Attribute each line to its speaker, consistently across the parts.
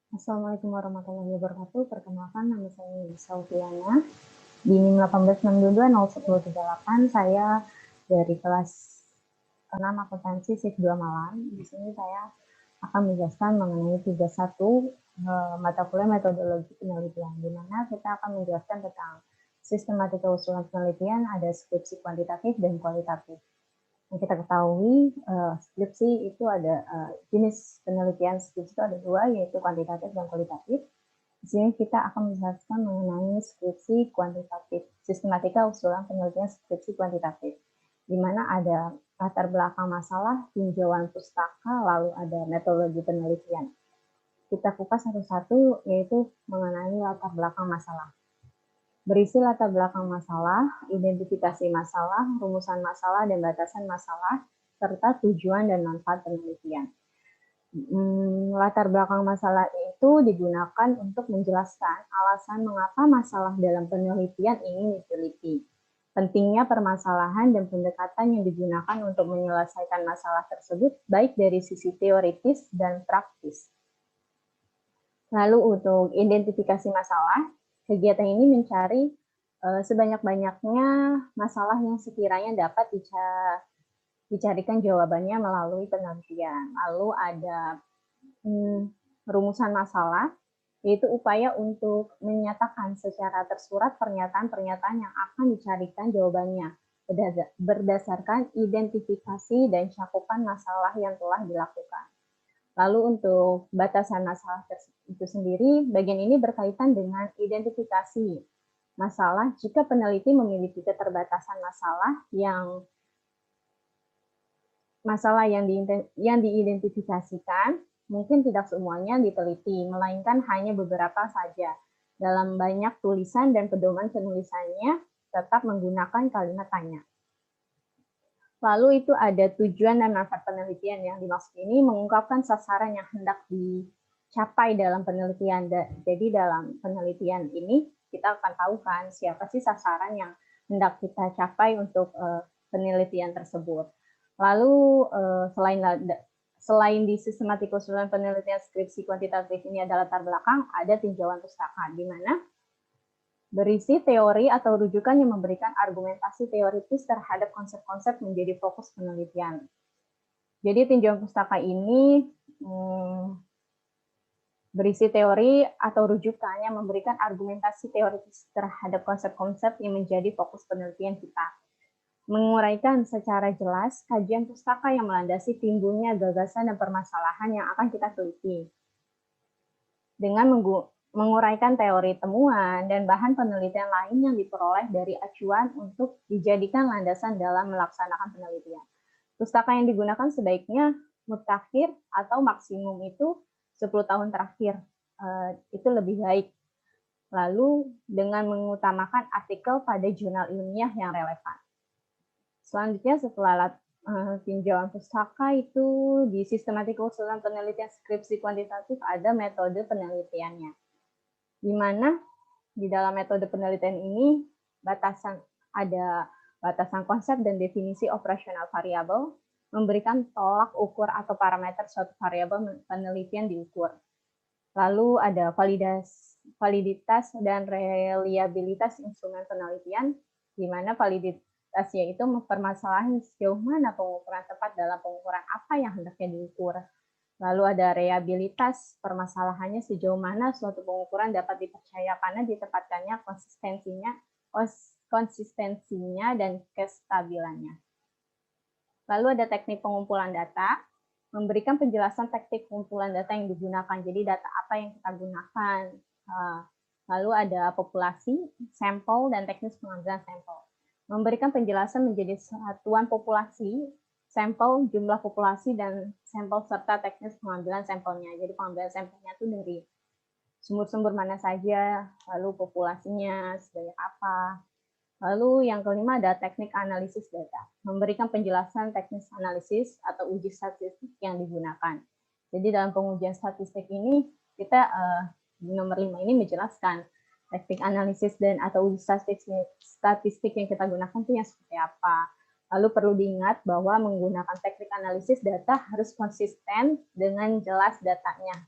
Speaker 1: Assalamualaikum warahmatullahi wabarakatuh. Perkenalkan, nama saya Saufiana. Di NIM 18620138, saya dari kelas 6 akuntansi shift 2 Malang. Di sini saya akan menjelaskan mengenai 31 mata kuliah metodologi penelitian, di mana kita akan menjelaskan tentang sistematika usulan penelitian, ada skripsi kuantitatif dan kualitatif. Yang kita ketahui, skripsi itu ada jenis penelitian skripsi itu ada dua, yaitu kuantitatif dan kualitatif. Di sini kita akan menjelaskan mengenai skripsi kuantitatif, sistematika usulan penelitian skripsi kuantitatif, di mana ada latar belakang masalah, tinjauan pustaka, lalu ada metodologi penelitian. Kita kupas satu-satu, yaitu mengenai latar belakang masalah. Berisi latar belakang masalah, identifikasi masalah, rumusan masalah, dan batasan masalah, serta tujuan dan manfaat penelitian. Latar belakang masalah itu digunakan untuk menjelaskan alasan mengapa masalah dalam penelitian ini diteliti, pentingnya permasalahan dan pendekatan yang digunakan untuk menyelesaikan masalah tersebut, baik dari sisi teoritis dan praktis. Lalu untuk identifikasi masalah, kegiatan ini mencari sebanyak-banyaknya masalah yang sekiranya dapat dicarikan jawabannya melalui penelitian. Lalu ada rumusan masalah, yaitu upaya untuk menyatakan secara tersurat pernyataan-pernyataan yang akan dicarikan jawabannya berdasarkan identifikasi dan cakupan masalah yang telah dilakukan. Lalu untuk batasan masalah itu sendiri, bagian ini berkaitan dengan identifikasi masalah jika peneliti memiliki keterbatasan masalah yang diidentifikasikan, mungkin tidak semuanya diteliti, melainkan hanya beberapa saja. Dalam banyak tulisan dan pedoman penulisannya tetap menggunakan kalimat tanya. Lalu itu ada tujuan dan manfaat penelitian. Yang dimaksud ini mengungkapkan sasaran yang hendak dicapai dalam penelitian. Jadi dalam penelitian ini kita akan tahu kan siapa sih sasaran yang hendak kita capai untuk penelitian tersebut. Lalu selain di sistematika usulan penelitian skripsi kuantitatif ini ada latar belakang, ada tinjauan pustaka, di mana berisi teori atau rujukan yang memberikan argumentasi teoritis terhadap konsep-konsep menjadi fokus penelitian. Jadi tinjauan pustaka ini berisi teori atau rujukan yang memberikan argumentasi teoritis terhadap konsep-konsep yang menjadi fokus penelitian kita. Menguraikan secara jelas kajian pustaka yang melandasi timbulnya gagasan dan permasalahan yang akan kita teliti. Dengan menguraikan teori temuan dan bahan penelitian lain yang diperoleh dari acuan untuk dijadikan landasan dalam melaksanakan penelitian. Pustaka yang digunakan sebaiknya mutakhir atau maksimum itu 10 tahun terakhir. Itu lebih baik. Lalu dengan mengutamakan artikel pada jurnal ilmiah yang relevan. Selanjutnya setelah tinjauan pustaka itu di sistematika usulan penelitian skripsi kuantitatif ada metode penelitiannya. Di mana di dalam metode penelitian ini ada batasan konsep dan definisi operasional variabel, memberikan tolak ukur atau parameter suatu variabel penelitian diukur. Lalu ada validitas dan reliabilitas instrumen penelitian, di mana validitasnya itu mempermasalahan sejauh mana pengukuran tepat dalam pengukuran apa yang hendaknya diukur. Lalu ada reliabilitas, permasalahannya sejauh mana suatu pengukuran dapat dipercaya karena ditepatkannya konsistensinya dan kestabilannya. Lalu ada teknik pengumpulan data, memberikan penjelasan teknik pengumpulan data yang digunakan. Jadi data apa yang kita gunakan. Lalu ada populasi, sampel, dan teknis pengambilan sampel. Memberikan penjelasan menjadi satuan populasi, sampel, jumlah populasi, dan sampel serta teknis pengambilan sampelnya. Jadi pengambilan sampelnya itu dari sumber-sumber mana saja, lalu populasinya sebanyak apa. Lalu yang kelima ada teknik analisis data, memberikan penjelasan teknis analisis atau uji statistik yang digunakan. Jadi dalam pengujian statistik ini kita di nomor 5 ini menjelaskan teknik analisis dan atau uji statistik yang kita gunakan itu yang seperti apa. Lalu perlu diingat bahwa menggunakan teknik analisis data harus konsisten dengan jelas datanya.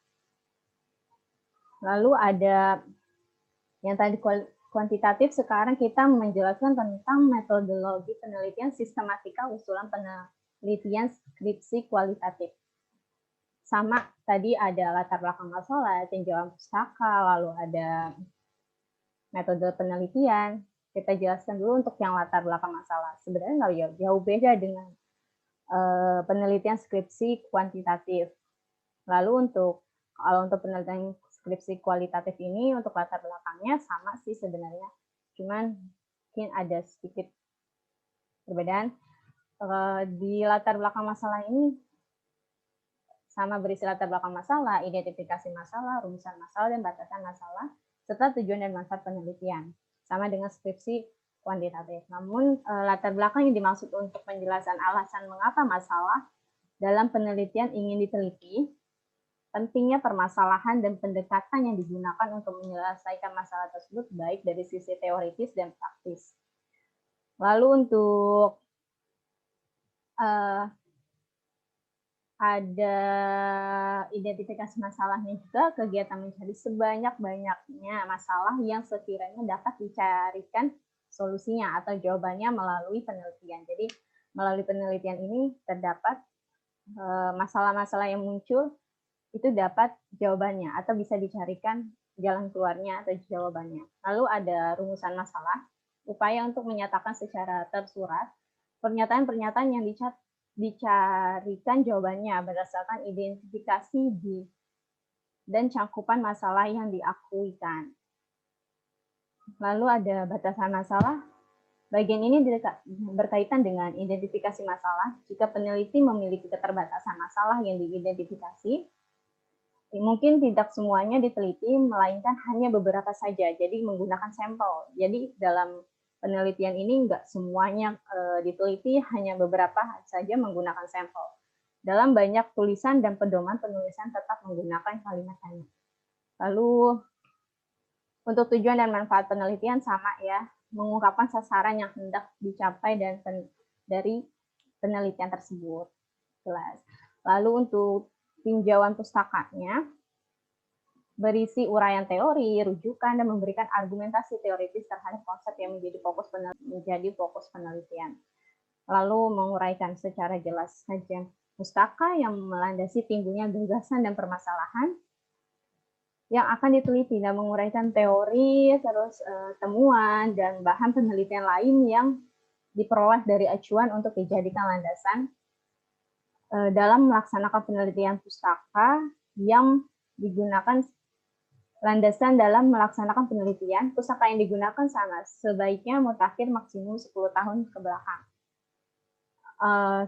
Speaker 1: Lalu ada yang tadi kuantitatif, sekarang kita menjelaskan tentang metodologi penelitian sistematika usulan penelitian skripsi kualitatif. Sama, tadi ada latar belakang masalah, tinjauan pustaka, lalu ada metode penelitian. Kita jelaskan dulu untuk yang latar belakang masalah. Sebenarnya nggak jauh beda dengan penelitian skripsi kuantitatif. Lalu kalau untuk penelitian skripsi kualitatif ini, untuk latar belakangnya sama sih sebenarnya. Cuman mungkin ada sedikit perbedaan. Di latar belakang masalah ini sama berisi latar belakang masalah, identifikasi masalah, rumusan masalah, dan batasan masalah, serta tujuan dan manfaat penelitian. Sama dengan skripsi kuantitatif. Namun latar belakang yang dimaksud untuk penjelasan alasan mengapa masalah dalam penelitian ingin diteliti, pentingnya permasalahan dan pendekatan yang digunakan untuk menyelesaikan masalah tersebut baik dari sisi teoritis dan praktis. Lalu untuk ada identifikasi masalahnya juga, kegiatan mencari sebanyak-banyaknya masalah yang sekiranya dapat dicarikan solusinya atau jawabannya melalui penelitian. Jadi melalui penelitian ini terdapat masalah-masalah yang muncul itu dapat jawabannya atau bisa dicarikan jalan keluarnya atau jawabannya. Lalu ada rumusan masalah, upaya untuk menyatakan secara tersurat pernyataan-pernyataan yang dicarikan jawabannya berdasarkan identifikasi dan cakupan masalah yang diakuikan. Lalu ada batasan masalah. Bagian ini berkaitan dengan identifikasi masalah. Jika peneliti memiliki keterbatasan masalah yang diidentifikasi, mungkin tidak semuanya diteliti, melainkan hanya beberapa saja. Jadi menggunakan sampel. Jadi dalam penelitian ini nggak semuanya diteliti, hanya beberapa saja menggunakan sampel. Dalam banyak tulisan dan pedoman penulisan tetap menggunakan kalimat hanya. Lalu untuk tujuan dan manfaat penelitian sama ya, mengungkapkan sasaran yang hendak dicapai dan dari penelitian tersebut. Jelas. Lalu untuk tinjauan pustakanya berisi uraian teori, rujukan, dan memberikan argumentasi teoritis terhadap konsep yang menjadi fokus penelitian. Lalu menguraikan secara jelas saja pustaka yang melandasi timbulnya gagasan dan permasalahan yang akan diteliti dan menguraikan teori, terus temuan, dan bahan penelitian lain yang diperoleh dari acuan untuk dijadikan landasan dalam melaksanakan penelitian pustaka yang digunakan landasan dalam melaksanakan penelitian. Pustaka yang digunakan sama, sebaiknya mutakhir maksimum 10 tahun ke belakang.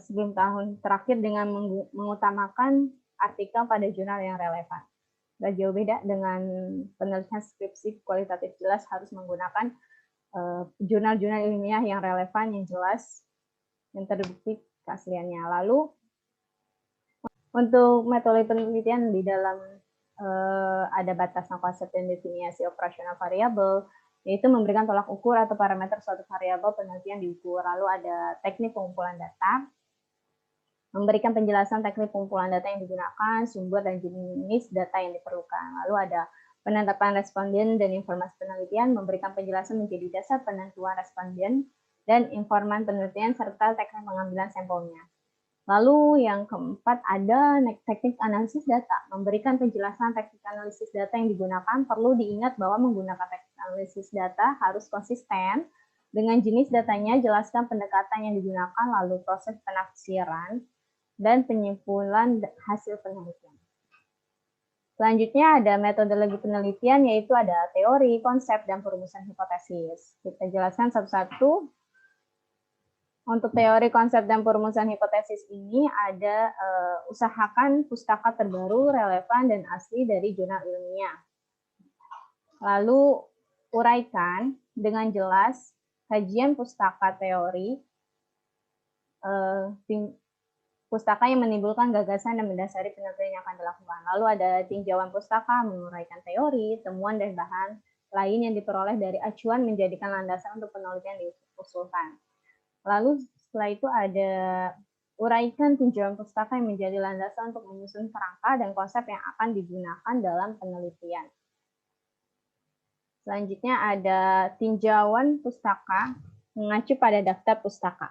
Speaker 1: Sebelum tahun terakhir dengan mengutamakan artikel pada jurnal yang relevan. Gak jauh beda dengan penelitian skripsi kualitatif, jelas harus menggunakan jurnal-jurnal ilmiah yang relevan, yang jelas, yang terbukti keasliannya. Lalu untuk metode penelitian di dalam ada batasan konsep dan definisi operasional variabel, yaitu memberikan tolak ukur atau parameter suatu variabel penelitian diukur. Lalu ada teknik pengumpulan data, memberikan penjelasan teknik pengumpulan data yang digunakan, sumber dan jenis data yang diperlukan. Lalu ada penetapan responden dan informasi penelitian, memberikan penjelasan menjadi dasar penentuan responden dan informan penelitian serta teknik pengambilan sampelnya. Lalu yang keempat ada teknik analisis data, memberikan penjelasan teknik analisis data yang digunakan. Perlu diingat bahwa menggunakan teknik analisis data harus konsisten dengan jenis datanya, jelaskan pendekatan yang digunakan, lalu proses penafsiran, dan penyimpulan hasil penelitian. Selanjutnya ada metodologi penelitian, yaitu ada teori, konsep, dan perumusan hipotesis. Kita jelaskan satu-satu. Untuk teori, konsep, dan perumusan hipotesis ini ada usahakan pustaka terbaru, relevan, dan asli dari jurnal ilmiah. Lalu uraikan dengan jelas kajian pustaka teori, pustaka yang menimbulkan gagasan dan mendasari penelitian yang akan dilakukan. Lalu ada tinjauan pustaka, menguraikan teori, temuan, dan bahan lain yang diperoleh dari acuan menjadikan landasan untuk penelitian diusulkan. Lalu setelah itu ada uraikan tinjauan pustaka yang menjadi landasan untuk menyusun kerangka dan konsep yang akan digunakan dalam penelitian. Selanjutnya ada tinjauan pustaka mengacu pada daftar pustaka.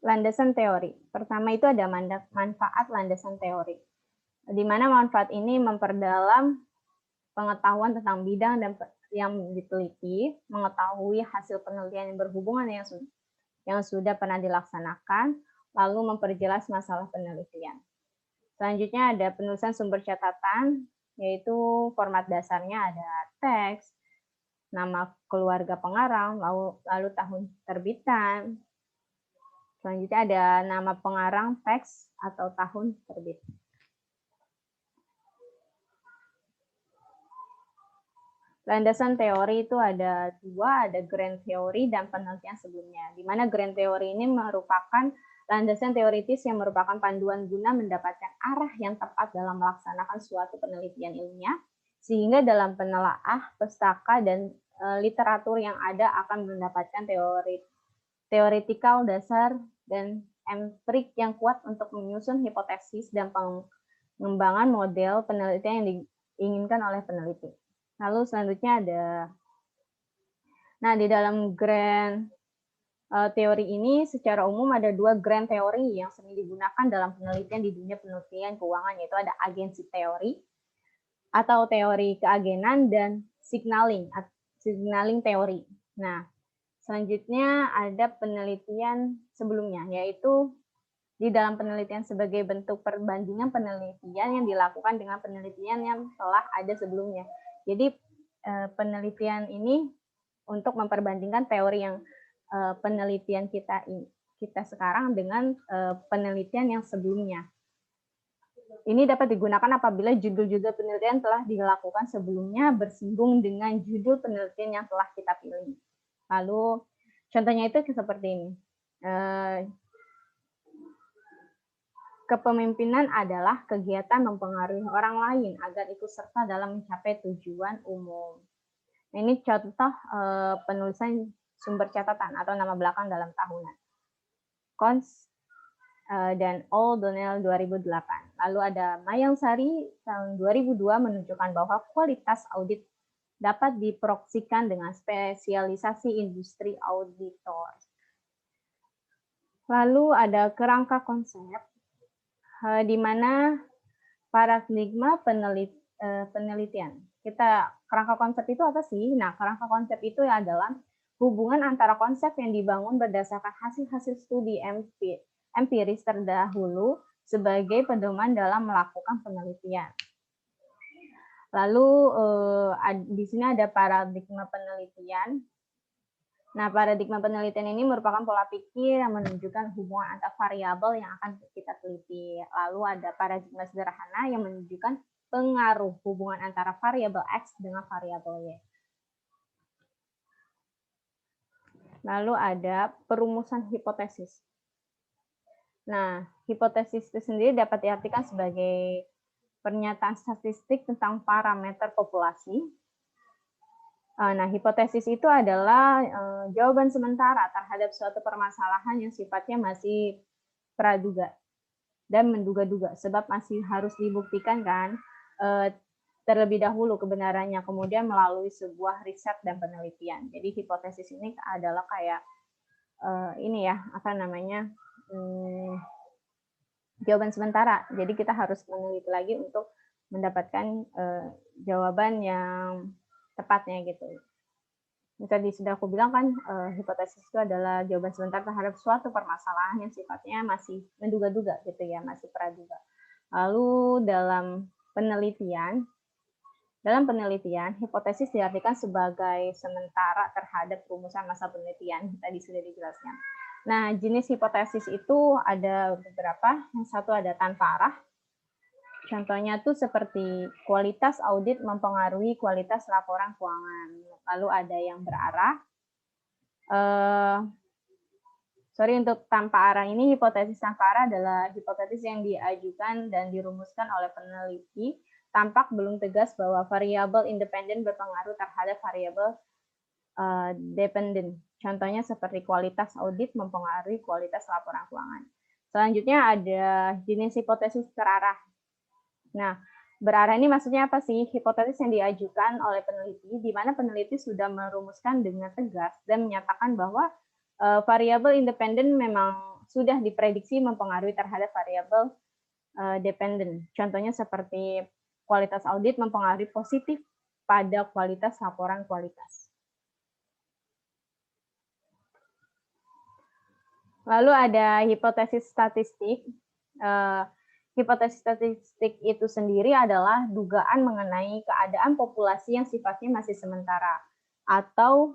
Speaker 1: Landasan teori. Pertama itu ada manfaat landasan teori, di mana manfaat ini memperdalam pengetahuan tentang bidang dan yang diteliti, mengetahui hasil penelitian yang berhubungan yang sudah pernah dilaksanakan, lalu memperjelas masalah penelitian. Selanjutnya ada penulisan sumber catatan, yaitu format dasarnya ada teks, nama keluarga pengarang, lalu tahun terbitan. Selanjutnya ada nama pengarang, teks, atau tahun terbit. Landasan teori itu ada dua, ada grand theory dan penelitian sebelumnya. Di mana grand theory ini merupakan landasan teoritis yang merupakan panduan guna mendapatkan arah yang tepat dalam melaksanakan suatu penelitian ilmiah, sehingga dalam penelaah, pustaka, dan literatur yang ada akan mendapatkan teoretikal dasar dan empirik yang kuat untuk menyusun hipotesis dan pengembangan model penelitian yang diinginkan oleh peneliti. Lalu selanjutnya ada, nah di dalam grand teori ini secara umum ada dua grand teori yang sering digunakan dalam penelitian di dunia penelitian keuangan, yaitu ada agensi teori atau teori keagenan dan signaling teori. Nah, selanjutnya ada penelitian sebelumnya, yaitu di dalam penelitian sebagai bentuk perbandingan penelitian yang dilakukan dengan penelitian yang telah ada sebelumnya. Jadi penelitian ini untuk memperbandingkan teori yang penelitian kita sekarang dengan penelitian yang sebelumnya. Ini dapat digunakan apabila judul-judul penelitian telah dilakukan sebelumnya bersinggung dengan judul penelitian yang telah kita pilih. Lalu contohnya itu seperti ini. Kepemimpinan adalah kegiatan mempengaruhi orang lain agar ikut serta dalam mencapai tujuan umum. Nah, ini contoh penulisan sumber catatan atau nama belakang dalam tahunan. Cons dan O'Donnell 2008. Lalu ada Mayang Sari tahun 2002 menunjukkan bahwa kualitas audit dapat diproksikan dengan spesialisasi industri auditor. Lalu ada kerangka konsep, di mana paradigma penelitian. Kerangka konsep itu apa sih? Nah, kerangka konsep itu adalah hubungan antara konsep yang dibangun berdasarkan hasil-hasil studi empiris terdahulu sebagai pedoman dalam melakukan penelitian. Lalu di sini ada paradigma penelitian. Nah, paradigma penelitian ini merupakan pola pikir yang menunjukkan hubungan antar variabel yang akan kita teliti. Lalu ada paradigma sederhana yang menunjukkan pengaruh hubungan antara variabel X dengan variabel Y. Lalu ada perumusan hipotesis. Nah, hipotesis itu sendiri dapat diartikan sebagai pernyataan statistik tentang parameter populasi. Nah, hipotesis itu adalah jawaban sementara terhadap suatu permasalahan yang sifatnya masih praduga dan menduga-duga, sebab masih harus dibuktikan kan terlebih dahulu kebenarannya, kemudian melalui sebuah riset dan penelitian. Jadi hipotesis ini adalah kayak ini ya, apa namanya, jawaban sementara. Jadi kita harus meneliti lagi untuk mendapatkan jawaban yang tepatnya gitu. Tadi sudah aku bilang kan, hipotesis itu adalah jawaban sementara terhadap suatu permasalahan yang sifatnya masih menduga-duga gitu ya, masih praduga. Lalu dalam penelitian, hipotesis diartikan sebagai sementara terhadap rumusan masa penelitian. Tadi sudah dijelaskan. Nah, jenis hipotesis itu ada beberapa. Yang satu ada tanpa arah. Contohnya tuh seperti kualitas audit mempengaruhi kualitas laporan keuangan. Lalu ada yang berarah. Untuk tanpa arah ini, hipotesis tanpa arah adalah hipotesis yang diajukan dan dirumuskan oleh peneliti, tampak belum tegas bahwa variabel independen berpengaruh terhadap variabel dependen. Contohnya seperti kualitas audit mempengaruhi kualitas laporan keuangan. Selanjutnya ada jenis hipotesis terarah. Nah, berarah ini maksudnya apa sih? Hipotesis yang diajukan oleh peneliti, di mana peneliti sudah merumuskan dengan tegas dan menyatakan bahwa variabel independen memang sudah diprediksi mempengaruhi terhadap variabel dependen. Contohnya seperti kualitas audit mempengaruhi positif pada kualitas laporan kualitas. Lalu ada hipotesis statistik. Hipotesis statistik itu sendiri adalah dugaan mengenai keadaan populasi yang sifatnya masih sementara atau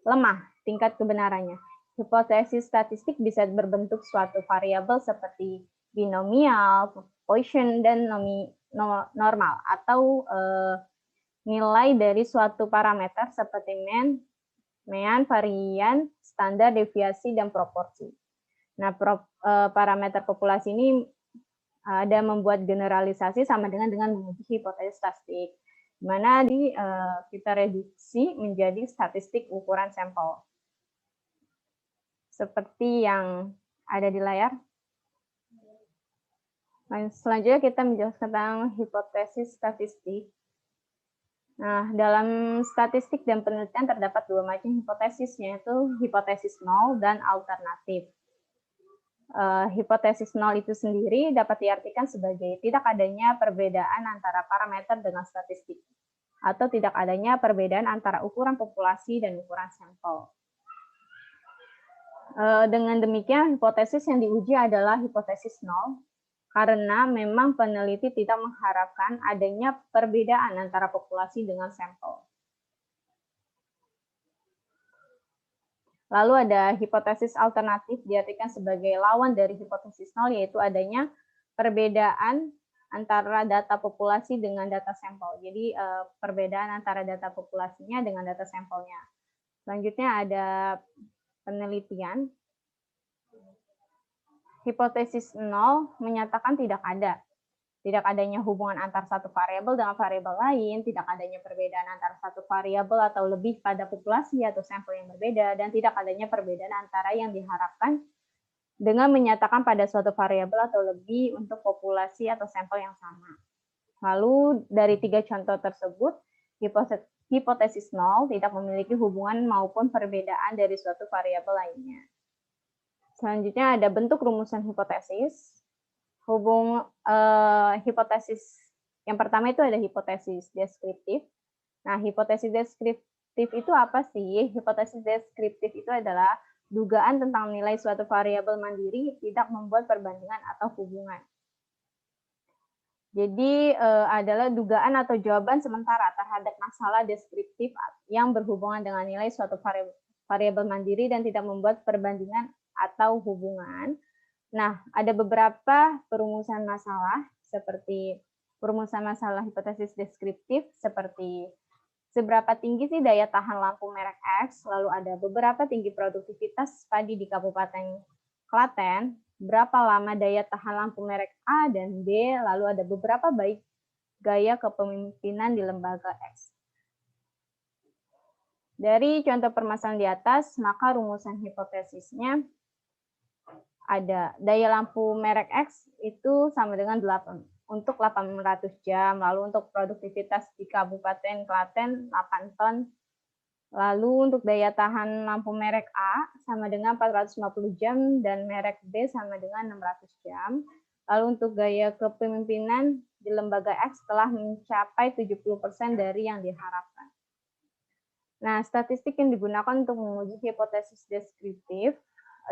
Speaker 1: lemah tingkat kebenarannya. Hipotesis statistik bisa berbentuk suatu variabel seperti binomial, Poisson, dan normal, atau nilai dari suatu parameter seperti mean, varian, standar, deviasi, dan proporsi. Nah, parameter populasi ini ada membuat generalisasi sama dengan menguji hipotesis statistik, di mana kita reduksi menjadi statistik ukuran sampel. Seperti yang ada di layar. Nah, selanjutnya kita menjelaskan tentang hipotesis statistik. Nah, dalam statistik dan penelitian terdapat dua macam hipotesis, yaitu hipotesis nol dan alternatif. Hipotesis nol itu sendiri dapat diartikan sebagai tidak adanya perbedaan antara parameter dengan statistik, atau tidak adanya perbedaan antara ukuran populasi dan ukuran sampel. Dengan demikian, hipotesis yang diuji adalah hipotesis nol, karena memang peneliti tidak mengharapkan adanya perbedaan antara populasi dengan sampel. Lalu ada hipotesis alternatif, diartikan sebagai lawan dari hipotesis nol, yaitu adanya perbedaan antara data populasi dengan data sampel. Jadi perbedaan antara data populasinya dengan data sampelnya. Selanjutnya ada penelitian. Hipotesis nol menyatakan tidak adanya hubungan antar satu variabel dengan variabel lain, tidak adanya perbedaan antara satu variabel atau lebih pada populasi atau sampel yang berbeda, dan tidak adanya perbedaan antara yang diharapkan dengan menyatakan pada suatu variabel atau lebih untuk populasi atau sampel yang sama. Lalu dari tiga contoh tersebut, hipotesis nol tidak memiliki hubungan maupun perbedaan dari suatu variabel lainnya. Selanjutnya ada bentuk rumusan hipotesis. Hipotesis yang pertama itu ada hipotesis deskriptif. Nah, hipotesis deskriptif itu apa sih? Hipotesis deskriptif itu adalah dugaan tentang nilai suatu variabel mandiri tidak membuat perbandingan atau hubungan. Jadi adalah dugaan atau jawaban sementara terhadap masalah deskriptif yang berhubungan dengan nilai suatu variabel mandiri dan tidak membuat perbandingan atau hubungan. Nah, ada beberapa perumusan masalah seperti perumusan masalah hipotesis deskriptif seperti seberapa tinggi sih daya tahan lampu merek X, lalu ada beberapa tinggi produktivitas padi di Kabupaten Klaten, berapa lama daya tahan lampu merek A dan B, lalu ada beberapa baik gaya kepemimpinan di lembaga X. Dari contoh permasalahan di atas, maka rumusan hipotesisnya ada daya lampu merek X itu sama dengan 8 untuk 800 jam, lalu untuk produktivitas di Kabupaten Klaten 8 ton, lalu untuk daya tahan lampu merek A sama dengan 450 jam dan merek B sama dengan 600 jam, lalu untuk gaya kepemimpinan di lembaga X telah mencapai 70% dari yang diharapkan. Nah, statistik yang digunakan untuk menguji hipotesis deskriptif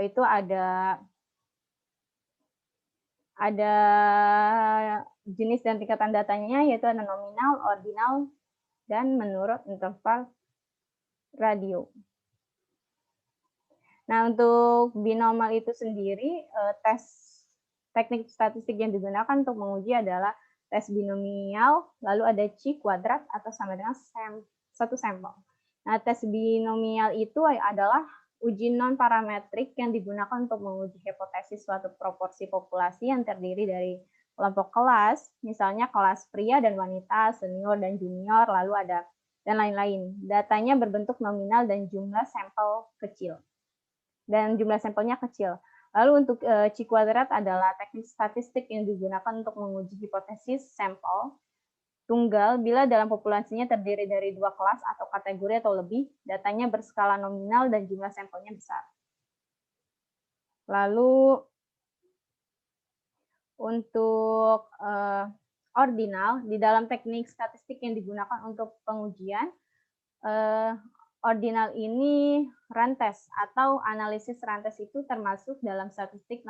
Speaker 1: itu ada jenis dan tingkatan datanya, yaitu ada nominal, ordinal, dan menurut interval radio. Nah, untuk binomal itu sendiri, teknik statistik yang digunakan untuk menguji adalah tes binomial, lalu ada C kuadrat atau sama dengan satu sampel. Nah, tes binomial itu adalah uji non-parametrik yang digunakan untuk menguji hipotesis suatu proporsi populasi yang terdiri dari kelompok kelas, misalnya kelas pria dan wanita, senior dan junior, lalu ada dan lain-lain. Datanya berbentuk nominal dan jumlah sampel kecil. Dan jumlah sampelnya kecil. Lalu untuk chi kuadrat adalah teknik statistik yang digunakan untuk menguji hipotesis sampel tunggal bila dalam populasinya terdiri dari 2 kelas atau kategori atau lebih, datanya berskala nominal dan jumlah sampelnya besar. Lalu untuk ordinal, di dalam teknik statistik yang digunakan untuk pengujian, ordinal ini rantes atau analisis rantes itu termasuk dalam statistik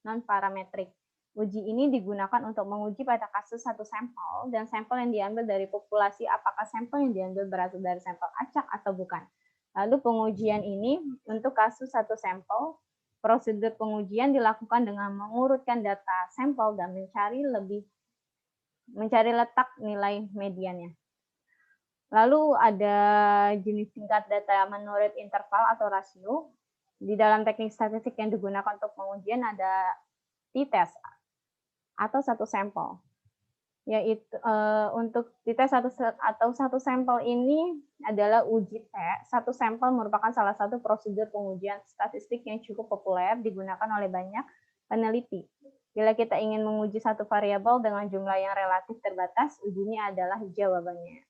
Speaker 1: non-parametrik. Uji ini digunakan untuk menguji pada kasus satu sampel dan sampel yang diambil dari populasi apakah sampel yang diambil berasal dari sampel acak atau bukan. Lalu pengujian ini untuk kasus satu sampel, prosedur pengujian dilakukan dengan mengurutkan data sampel dan mencari letak nilai mediannya. Lalu ada jenis singkat data menurut interval atau rasio. Di dalam teknik statistik yang digunakan untuk pengujian ada t-test atau satu sampel. Yaitu untuk t-test atau satu sampel ini adalah uji T. Satu sampel merupakan salah satu prosedur pengujian statistik yang cukup populer digunakan oleh banyak peneliti. Bila kita ingin menguji satu variabel dengan jumlah yang relatif terbatas, ujinya adalah jawabannya.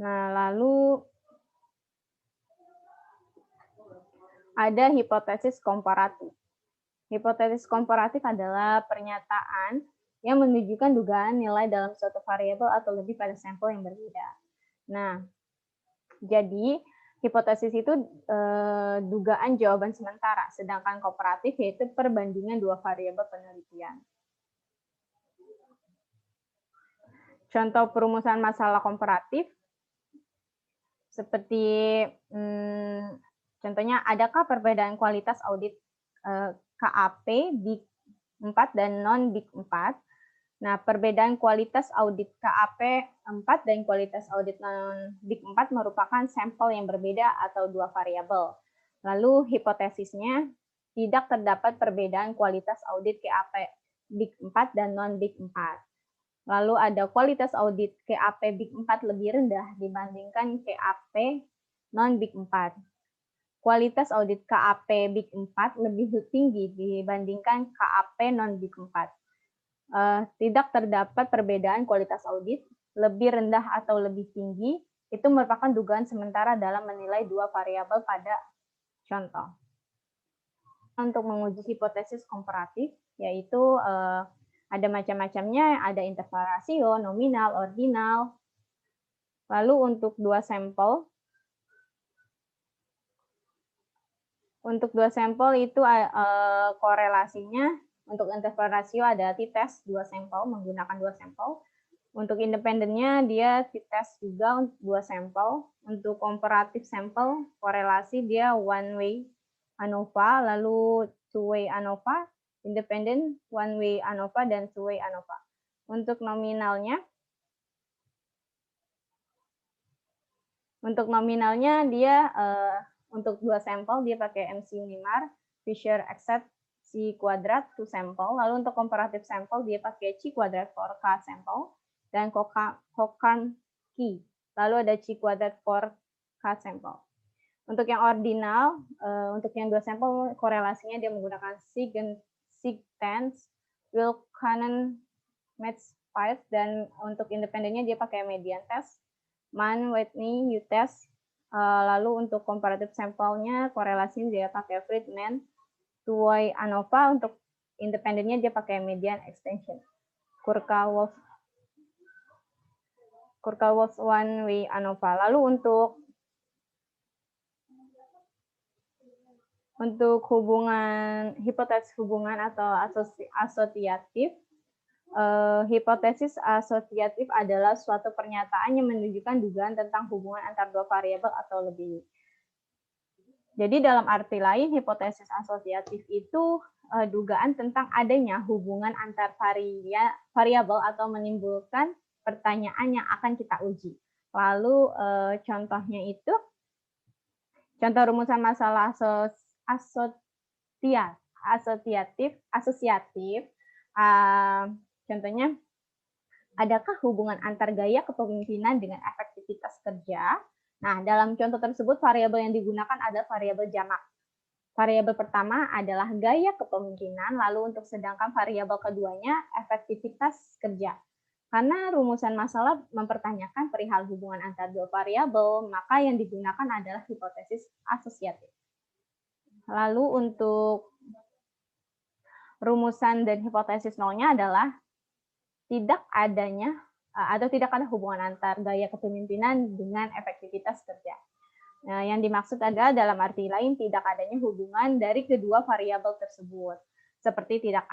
Speaker 1: Nah, lalu ada hipotesis komparatif. Hipotesis komparatif adalah pernyataan yang menunjukkan dugaan nilai dalam suatu variabel atau lebih pada sampel yang berbeda. Nah, jadi hipotesis itu dugaan jawaban sementara, sedangkan komparatif yaitu perbandingan dua variabel penelitian. Contoh perumusan masalah komparatif seperti contohnya, adakah perbedaan kualitas audit KAP Big 4 dan non-Big 4? Nah, perbedaan kualitas audit KAP 4 dan kualitas audit non-Big 4 merupakan sampel yang berbeda atau dua variabel. Lalu hipotesisnya, tidak terdapat perbedaan kualitas audit KAP Big 4 dan non-Big 4. Lalu ada kualitas audit KAP Big 4 lebih rendah dibandingkan KAP non-Big 4. Kualitas audit KAP Big 4 lebih tinggi dibandingkan KAP non-Big 4. Tidak terdapat perbedaan kualitas audit, lebih rendah atau lebih tinggi, itu merupakan dugaan sementara dalam menilai dua variabel pada contoh. Untuk menguji hipotesis komparatif, yaitu ada macam-macamnya, ada interval rasio, nominal, ordinal. Lalu untuk dua sampel itu korelasinya untuk interval rasio ada t-test dua sampel, menggunakan dua sampel. Untuk independennya dia t-test juga dua sampel. Untuk komparatif sampel korelasi dia one way ANOVA, lalu two way ANOVA, independent, one way ANOVA, dan two way ANOVA. Untuk nominalnya dia untuk dua sampel dia pakai MC Unimar, Fisher Accept C kuadrat to sampel. Lalu untuk komparatif sampel dia pakai C kuadrat for K sampel dan Cochrane key. Lalu ada C kuadrat for K sampel. Untuk yang ordinal, untuk yang dua sampel korelasinya dia menggunakan sig-tens, Wilkinen match 5, dan untuk independennya dia pakai median test, Mann, Whitney, U-test. Lalu untuk komparatif sampelnya korelasinya dia pakai Friedman, two-way ANOVA. Untuk independennya dia pakai median extension, Kurka-Wolf one-way ANOVA. Lalu untuk hipotesis hubungan atau asosiatif, hipotesis asosiatif adalah suatu pernyataan yang menunjukkan dugaan tentang hubungan antar dua variabel atau lebih. Jadi dalam arti lain, hipotesis asosiatif itu dugaan tentang adanya hubungan antar variabel atau menimbulkan pertanyaan yang akan kita uji. Lalu contohnya itu, contoh rumusan masalah asosiatif, contohnya, adakah hubungan antar gaya kepemimpinan dengan efektivitas kerja? Nah, dalam contoh tersebut variabel yang digunakan adalah variabel jamak. Variabel pertama adalah gaya kepemimpinan, lalu untuk sedangkan variabel keduanya efektivitas kerja. Karena rumusan masalah mempertanyakan perihal hubungan antar dua variabel, maka yang digunakan adalah hipotesis asosiatif. Lalu untuk rumusan dan hipotesis nolnya adalah tidak adanya atau tidak ada hubungan antar gaya kepemimpinan dengan efektivitas kerja. Nah, yang dimaksud adalah dalam arti lain tidak adanya hubungan dari kedua variabel tersebut, seperti tidak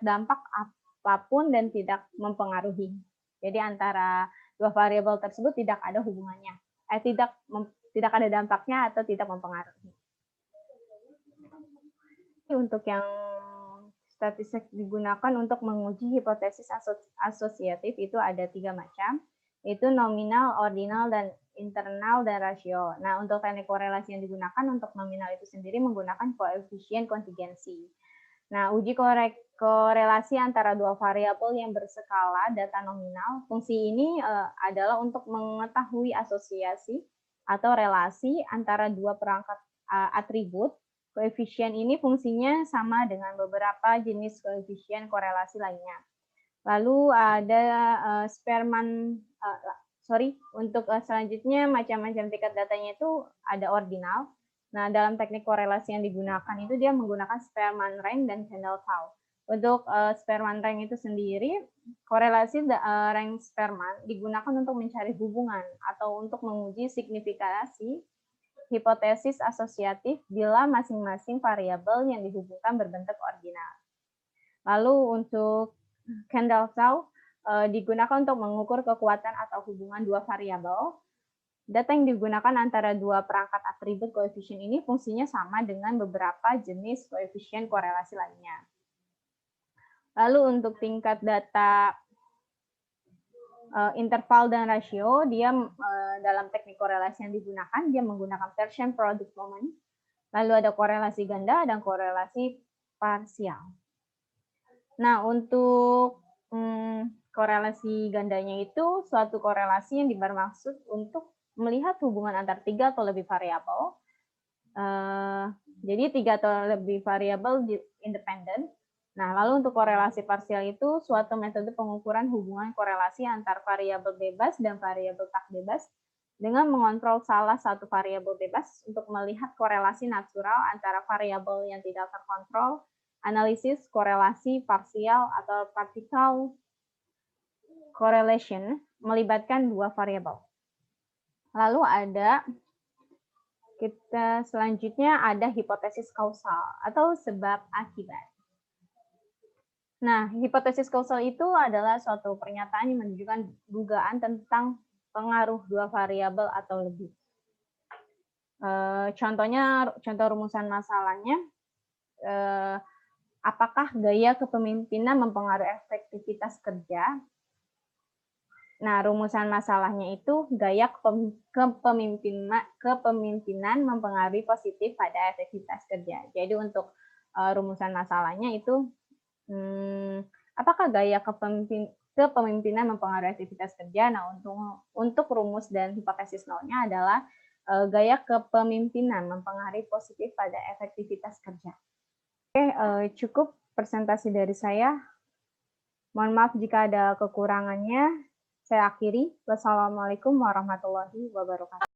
Speaker 1: dampak apapun dan tidak mempengaruhi. Jadi antara dua variabel tersebut tidak ada hubungannya, tidak ada dampaknya atau tidak mempengaruhi. Untuk yang statistik digunakan untuk menguji hipotesis asosiatif itu ada 3 macam, yaitu nominal, ordinal, dan internal dan rasio. Nah, untuk teknik korelasi yang digunakan untuk nominal itu sendiri menggunakan koefisien kontingensi. Nah, uji korelasi antara dua variabel yang berskala data nominal. Fungsi ini adalah untuk mengetahui asosiasi atau relasi antara dua perangkat atribut. Koefisien ini fungsinya sama dengan beberapa jenis koefisien korelasi lainnya. Lalu ada untuk selanjutnya macam-macam tingkat datanya itu ada ordinal. Nah, dalam teknik korelasi yang digunakan itu dia menggunakan Spearman rank dan Kendall-Taub. Untuk Spearman rank itu sendiri, korelasi rank Spearman digunakan untuk mencari hubungan atau untuk menguji signifikasi hipotesis asosiatif bila masing-masing variabel yang dihubungkan berbentuk ordinal. Lalu untuk Kendall-Taub digunakan untuk mengukur kekuatan atau hubungan dua variabel. Data yang digunakan antara dua perangkat atribut koefisien ini fungsinya sama dengan beberapa jenis koefisien korelasi lainnya. Lalu untuk tingkat data interval dan rasio, dia dalam teknik korelasi yang digunakan, dia menggunakan Pearson product moment. Lalu ada korelasi ganda dan korelasi parsial. Nah, untuk korelasi gandanya itu suatu korelasi yang bermaksud untuk melihat hubungan antar 3 atau lebih variabel. Jadi 3 atau lebih variabel independen. Nah, lalu untuk korelasi parsial itu suatu metode pengukuran hubungan korelasi antar variabel bebas dan variabel tak bebas dengan mengontrol salah satu variabel bebas untuk melihat korelasi natural antara variabel yang tidak terkontrol. Analisis korelasi parsial atau partial correlation melibatkan dua variabel. Lalu selanjutnya ada hipotesis kausal atau sebab akibat. Nah, hipotesis kausal itu adalah suatu pernyataan yang menunjukkan dugaan tentang pengaruh dua variabel atau lebih. Contoh rumusan masalahnya, apakah gaya kepemimpinan mempengaruhi efektivitas kerja? Nah, rumusan masalahnya itu gaya kepemimpinan mempengaruhi positif pada efektivitas kerja. Jadi untuk rumusan masalahnya itu apakah gaya kepemimpinan mempengaruhi aktivitas kerja? Nah, untuk rumus dan hipotesis nolnya adalah gaya kepemimpinan mempengaruhi positif pada efektivitas kerja. Oke, cukup presentasi dari saya. Mohon maaf jika ada kekurangannya. Saya akhiri. Wassalamualaikum warahmatullahi wabarakatuh.